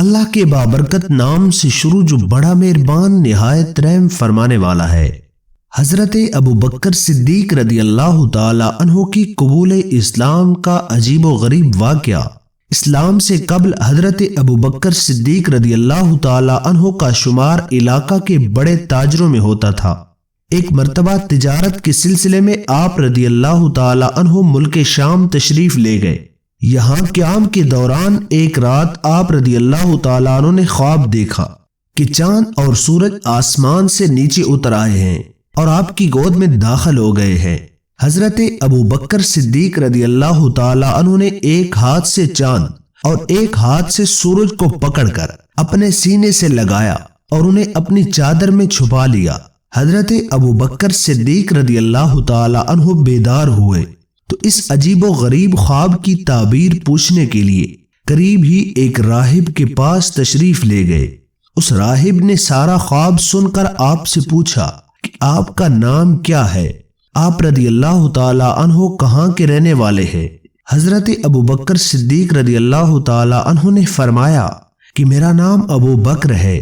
اللہ کے بابرکت نام سے شروع جو بڑا مہربان نہایت رحم فرمانے والا ہے۔ حضرت ابو بکر صدیق رضی اللہ تعالی عنہ کی قبول اسلام کا عجیب و غریب واقعہ۔ اسلام سے قبل حضرت ابو بکر صدیق رضی اللہ تعالی عنہ کا شمار علاقہ کے بڑے تاجروں میں ہوتا تھا۔ ایک مرتبہ تجارت کے سلسلے میں آپ رضی اللہ تعالی عنہ ملک شام تشریف لے گئے۔ یہاں قیام کے دوران ایک رات آپ رضی اللہ تعالی عنہ نے خواب دیکھا کہ چاند اور سورج آسمان سے نیچے اتر آئے ہیں اور آپ کی گود میں داخل ہو گئے ہیں۔ حضرت ابو بکر صدیق رضی اللہ تعالی عنہ نے ایک ہاتھ سے چاند اور ایک ہاتھ سے سورج کو پکڑ کر اپنے سینے سے لگایا اور انہیں اپنی چادر میں چھپا لیا۔ حضرت ابو بکر صدیق رضی اللہ تعالی عنہ بیدار ہوئے تو اس عجیب و غریب خواب کی تعبیر پوچھنے کے لیے قریب ہی ایک راہب کے پاس تشریف لے گئے۔ اس راہب نے سارا خواب سن کر آپ سے پوچھا کہ آپ کا نام کیا ہے؟ آپ رضی اللہ تعالی عنہ کہاں کے رہنے والے ہیں؟ حضرت ابو بکر صدیق رضی اللہ تعالی عنہ نے فرمایا کہ میرا نام ابو بکر ہے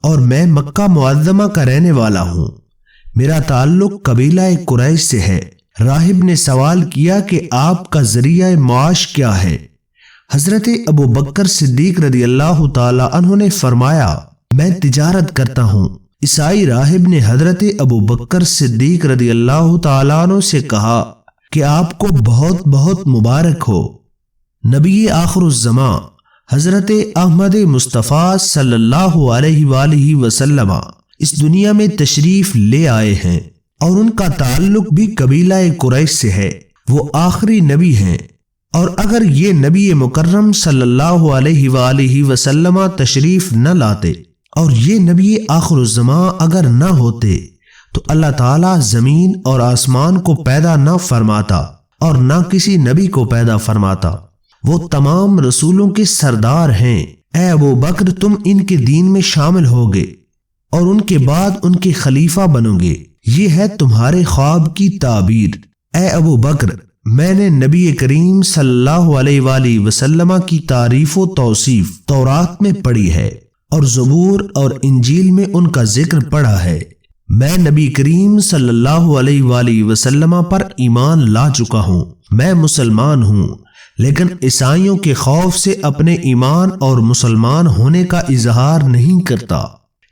اور میں مکہ معظمہ کا رہنے والا ہوں۔ میرا تعلق قبیلہ قریش سے ہے۔ راہب نے سوال کیا کہ آپ کا ذریعہ معاش کیا ہے؟ حضرت ابو بکر صدیق رضی اللہ تعالی عنہ نے فرمایا میں تجارت کرتا ہوں۔ عیسائی راہب نے حضرت ابو بکر صدیق رضی اللہ تعالی عنہ سے کہا کہ آپ کو بہت بہت مبارک ہو، نبی آخر الزماں حضرت احمد مصطفیٰ صلی اللہ علیہ وآلہ وسلم اس دنیا میں تشریف لے آئے ہیں اور ان کا تعلق بھی قبیلہ قریش سے ہے۔ وہ آخری نبی ہیں، اور اگر یہ نبی مکرم صلی اللہ علیہ وآلہ وسلم تشریف نہ لاتے اور یہ نبی آخر الزمان اگر نہ ہوتے تو اللہ تعالیٰ زمین اور آسمان کو پیدا نہ فرماتا اور نہ کسی نبی کو پیدا فرماتا۔ وہ تمام رسولوں کے سردار ہیں۔ اے ابو بکر تم ان کے دین میں شامل ہوگے اور ان کے بعد ان کے خلیفہ بنو گے۔ یہ ہے تمہارے خواب کی تعبیر۔ اے ابو بکر میں نے نبی کریم صلی اللہ علیہ وآلہ وسلم کی تعریف و توصیف تورات میں پڑھی ہے اور زبور اور انجیل میں ان کا ذکر پڑھا ہے۔ میں نبی کریم صلی اللہ علیہ وآلہ وسلم پر ایمان لا چکا ہوں۔ میں مسلمان ہوں، لیکن عیسائیوں کے خوف سے اپنے ایمان اور مسلمان ہونے کا اظہار نہیں کرتا،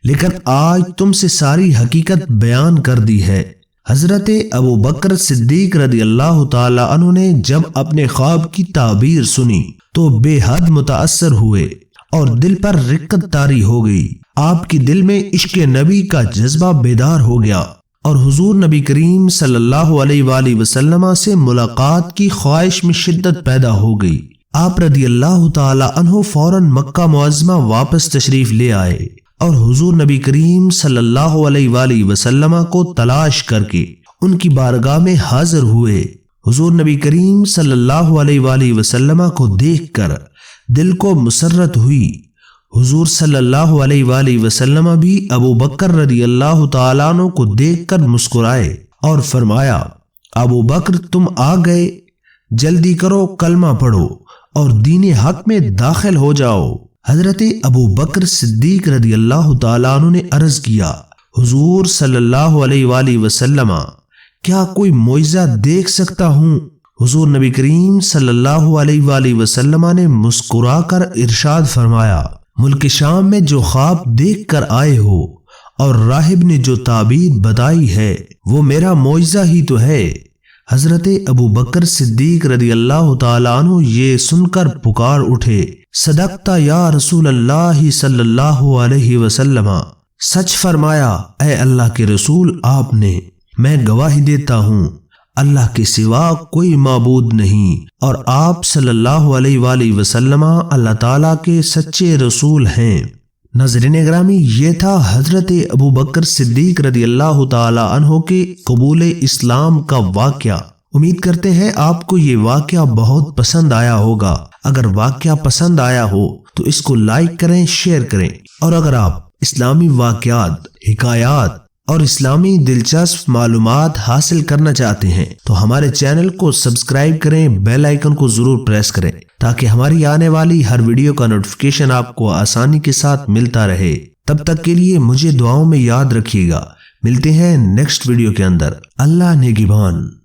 لیکن آج تم سے ساری حقیقت بیان کر دی ہے۔ حضرت ابو بکر صدیق رضی اللہ تعالی عنہ نے جب اپنے خواب کی تعبیر سنی تو بے حد متاثر ہوئے اور دل پر رقت طاری ہو گئی۔ آپ کے دل میں عشق نبی کا جذبہ بیدار ہو گیا اور حضور نبی کریم صلی اللہ علیہ وآلہ وسلم سے ملاقات کی خواہش میں شدت پیدا ہو گئی۔ آپ رضی اللہ تعالی عنہ فوراً مکہ معظمہ واپس تشریف لے آئے اور حضور نبی کریم صلی اللہ علیہ وآلہ وسلم کو تلاش کر کے ان کی بارگاہ میں حاضر ہوئے۔ حضور نبی کریم صلی اللہ علیہ وآلہ وسلم کو دیکھ کر دل کو مسرت ہوئی۔ حضور صلی اللہ علیہ وآلہ وسلم بھی ابو بکر رضی اللہ تعالیٰ عنہ کو دیکھ کر مسکرائے اور فرمایا ابو بکر تم آ گئے، جلدی کرو کلمہ پڑھو اور دین حق میں داخل ہو جاؤ۔ حضرت ابو بکر صدیق رضی اللہ تعالیٰ عنہ نے عرض کیا حضور صلی اللہ علیہ وآلہ وسلم کیا کوئی معجزہ دیکھ سکتا ہوں؟ حضور نبی کریم صلی اللہ علیہ وآلہ وسلم نے مسکرا کر ارشاد فرمایا ملک شام میں جو خواب دیکھ کر آئے ہو اور راہب نے جو تعبیر بتائی ہے وہ میرا معجزہ ہی تو ہے۔ حضرت ابو بکر صدیق رضی اللہ تعالیٰ عنہ یہ سن کر پکار اٹھے صدقت یا رسول اللہ صلی اللہ علیہ وسلم، سچ فرمایا اے اللہ کے رسول آپ نے۔ میں گواہی دیتا ہوں اللہ کے سوا کوئی معبود نہیں اور آپ صلی اللہ علیہ وآلہ وسلم اللہ تعالیٰ کے سچے رسول ہیں۔ ناظرین گرامی، یہ تھا حضرت ابو بکر صدیق رضی اللہ تعالی عنہ کے قبول اسلام کا واقعہ۔ امید کرتے ہیں آپ کو یہ واقعہ بہت پسند آیا ہوگا۔ اگر واقعہ پسند آیا ہو تو اس کو لائک کریں، شیئر کریں، اور اگر آپ اسلامی واقعات، حکایات اور اسلامی دلچسپ معلومات حاصل کرنا چاہتے ہیں تو ہمارے چینل کو سبسکرائب کریں، بیل آئیکن کو ضرور پریس کریں تاکہ ہماری آنے والی ہر ویڈیو کا نوٹیفیکیشن آپ کو آسانی کے ساتھ ملتا رہے۔ تب تک کے لیے مجھے دعاؤں میں یاد رکھیے گا۔ ملتے ہیں نیکسٹ ویڈیو کے اندر۔ اللہ نگہبان۔